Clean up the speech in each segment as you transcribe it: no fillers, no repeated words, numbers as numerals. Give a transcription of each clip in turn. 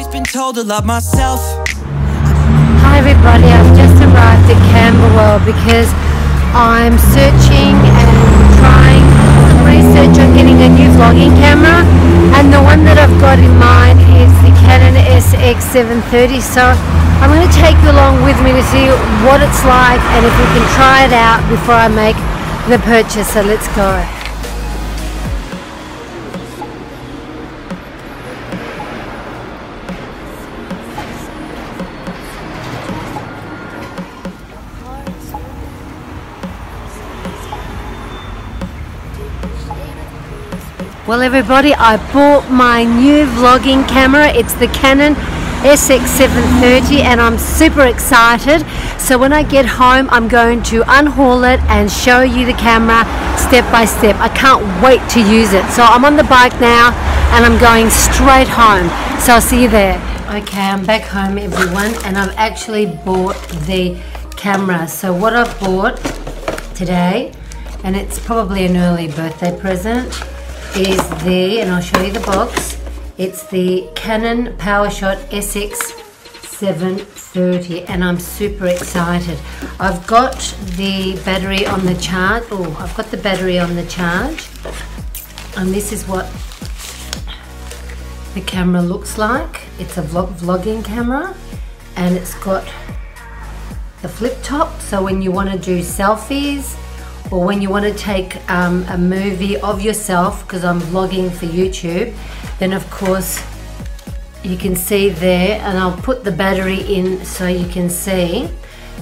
always been told to love myself. Hi everybody, I've just arrived at Camberwell because I'm searching and trying some research on getting a new vlogging camera, and the one that I've got in mind is the Canon SX730. So I'm going to take you along with me to see what it's like and if we can try it out before I make the purchase. So let's go. Well everybody, I bought my new vlogging camera. It's the Canon SX730 and I'm super excited. So when I get home, I'm going to unhaul it and show you the camera step by step. I can't wait to use it. So I'm on the bike now and I'm going straight home. So I'll see you there. Okay, I'm back home everyone, and I've actually bought the camera. So what I've bought today, and it's probably an early birthday present, is and I'll show you the box, it's the Canon Powershot SX730 and I'm super excited. I've got the battery on the charge. I've got the battery on the charge, and this is what the camera looks like. It's a vlogging camera and it's got the flip top, so when you want to do selfies or when you want to take a movie of yourself, because I'm vlogging for YouTube, then of course you can see there, and I'll put the battery in so you can see.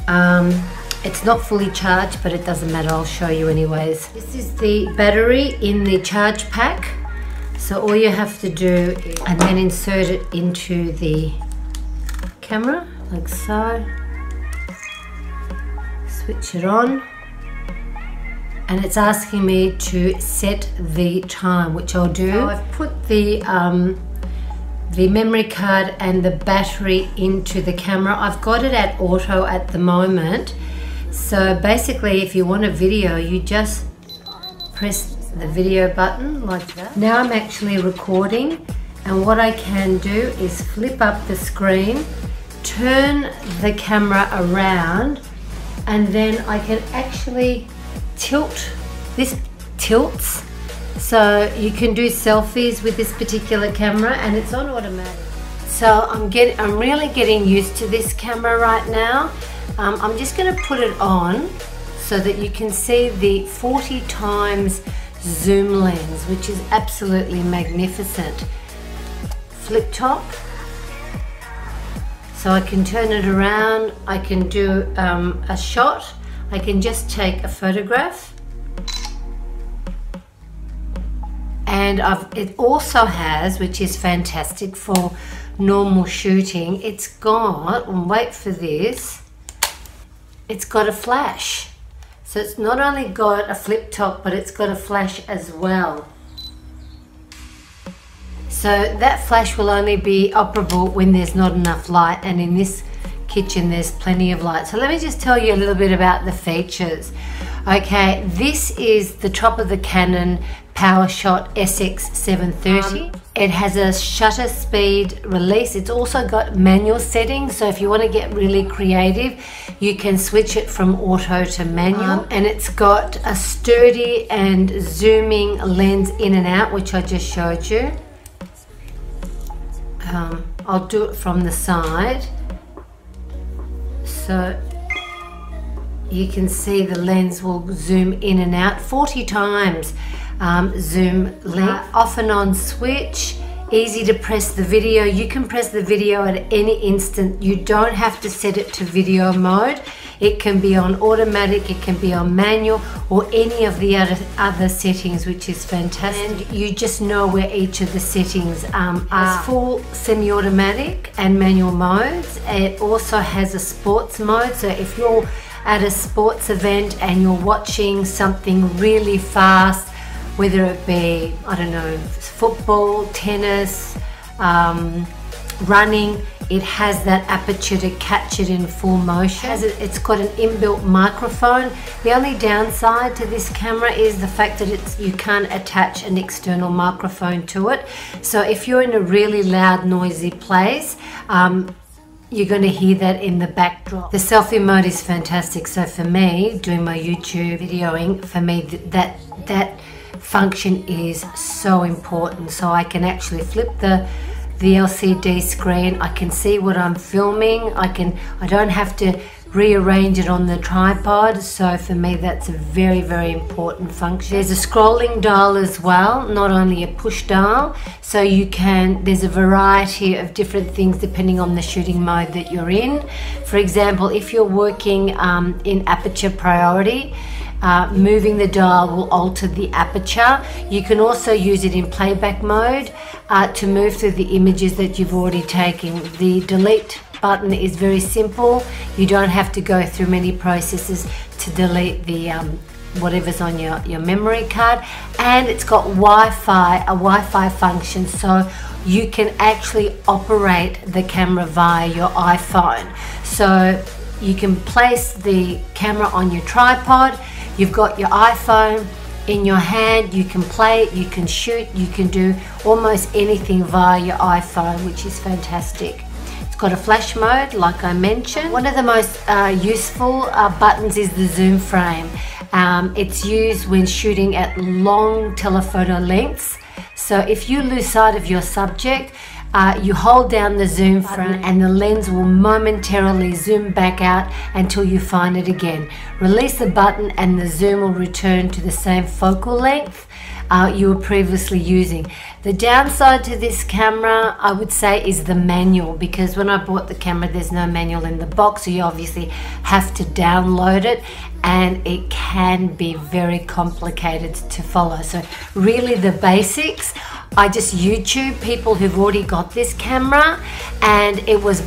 It's not fully charged, but it doesn't matter, I'll show you anyways. This is the battery in the charge pack, so all you have to do is and then insert it into the camera like so, switch it on, and it's asking me to set the time, which I'll do. So I've put the memory card and the battery into the camera. I've got it at auto at the moment. So basically, if you want a video, you just press the video button like that. Now I'm actually recording, and what I can do is flip up the screen, turn the camera around, and then I can actually tilt. This tilts, so you can do selfies with this particular camera, and it's on automatic. So I'm really getting used to this camera right now. I'm just going to put it on so that you can see the 40 times zoom lens, which is absolutely magnificent. Flip top, so I can turn it around, I can do a shot, I can just take a photograph, and it also has, which is fantastic for normal shooting, it's got, wait for this, it's got a flash. So it's not only got a flip top, but it's got a flash as well. So that flash will only be operable when there's not enough light, and in this kitchen there's plenty of light. So let me just tell you a little bit about the features. Okay, this is the top of the Canon Powershot SX730. It has a shutter speed release. It's also got manual settings, so if you want to get really creative, you can switch it from auto to manual. And it's got a sturdy and zooming lens in and out, which I just showed you. I'll do it from the side, so you can see the lens will zoom in and out 40 times. Zoom length, off and on switch, easy to press the video. You can press the video at any instant. You don't have to set it to video mode. It can be on automatic, it can be on manual, or any of the other settings, which is fantastic. And you just know where each of the settings are. Full semi-automatic and manual modes. It also has a sports mode, so if you're at a sports event and you're watching something really fast, whether it be, I don't know, football, tennis, running, it has that aperture to catch it in full motion. It's got an inbuilt microphone. The only downside to this camera is the fact that you can't attach an external microphone to it. So if you're in a really loud, noisy place, you're going to hear that in the backdrop. The selfie mode is fantastic. So for me, doing my YouTube videoing, for me that function is so important. So I can actually flip the LCD screen. I can see what I'm filming. I don't have to rearrange it on the tripod. So for me, that's a very, very important function. There's a scrolling dial as well, not only a push dial. So there's a variety of different things depending on the shooting mode that you're in. For example, if you're working in aperture priority, moving the dial will alter the aperture. You can also use it in playback mode to move through the images that you've already taken. The delete button is very simple. You don't have to go through many processes to delete the whatever's on your memory card. And it's got a Wi-Fi function, so you can actually operate the camera via your iPhone. So you can place the camera on your tripod. You've got your iPhone in your hand, you can play it, you can shoot, you can do almost anything via your iPhone, which is fantastic. It's got a flash mode, like I mentioned. One of the most useful buttons is the zoom frame. It's used when shooting at long telephoto lengths. So if you lose sight of your subject, you hold down the zoom frame and the lens will momentarily zoom back out until you find it again. Release the button and the zoom will return to the same focal length you were previously using. The downside to this camera, I would say, is the manual, because when I bought the camera there's no manual in the box, so you obviously have to download it, and it can be very complicated to follow. So really the basics, I just YouTube people who've already got this camera, and it was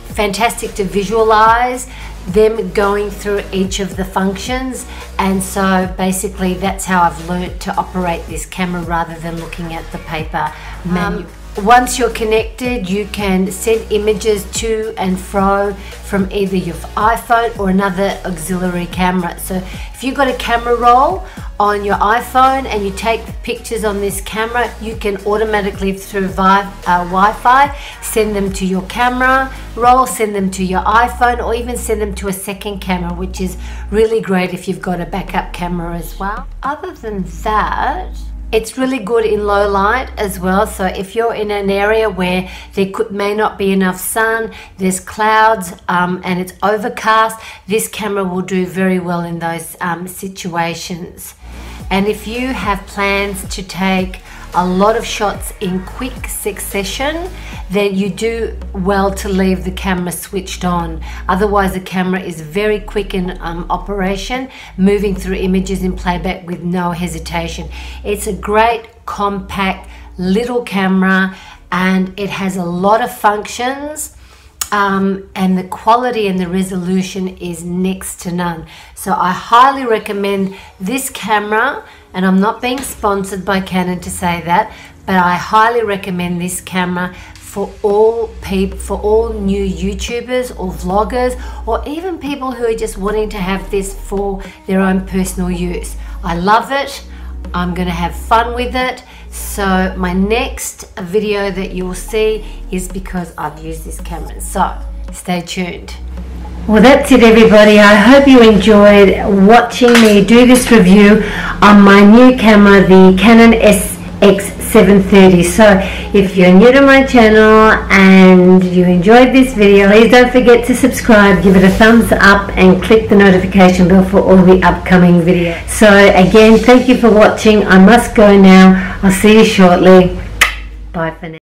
fantastic to visualize them going through each of the functions. And so basically that's how I've learned to operate this camera rather than looking at the paper manual. Once you're connected, you can send images to and fro from either your iPhone or another auxiliary camera. So if you've got a camera roll on your iPhone and you take pictures on this camera, you can automatically through Wi-Fi send them to your camera roll, send them to your iPhone, or even send them to a second camera, which is really great if you've got a backup camera as well. Other than that, it's really good in low light as well. So if you're in an area where there may not be enough sun, there's clouds and it's overcast, this camera will do very well in those situations. And if you have plans to take a lot of shots in quick succession, then you do well to leave the camera switched on. Otherwise the camera is very quick in operation, moving through images in playback with no hesitation. It's a great compact little camera and it has a lot of functions. And the quality and the resolution is next to none. So I highly recommend this camera, and I'm not being sponsored by Canon to say that, but I highly recommend this camera for all new YouTubers or vloggers, or even people who are just wanting to have this for their own personal use. I love it. I'm going to have fun with it. So my next video that you'll see is because I've used this camera. So stay tuned. Well, that's it everybody. I hope you enjoyed watching me do this review on my new camera, the Canon SX730. So if you're new to my channel and you enjoyed this video, please don't forget to subscribe, give it a thumbs up and click the notification bell for all the upcoming videos. So again, thank you for watching. I must go now. I'll see you shortly. Bye for now.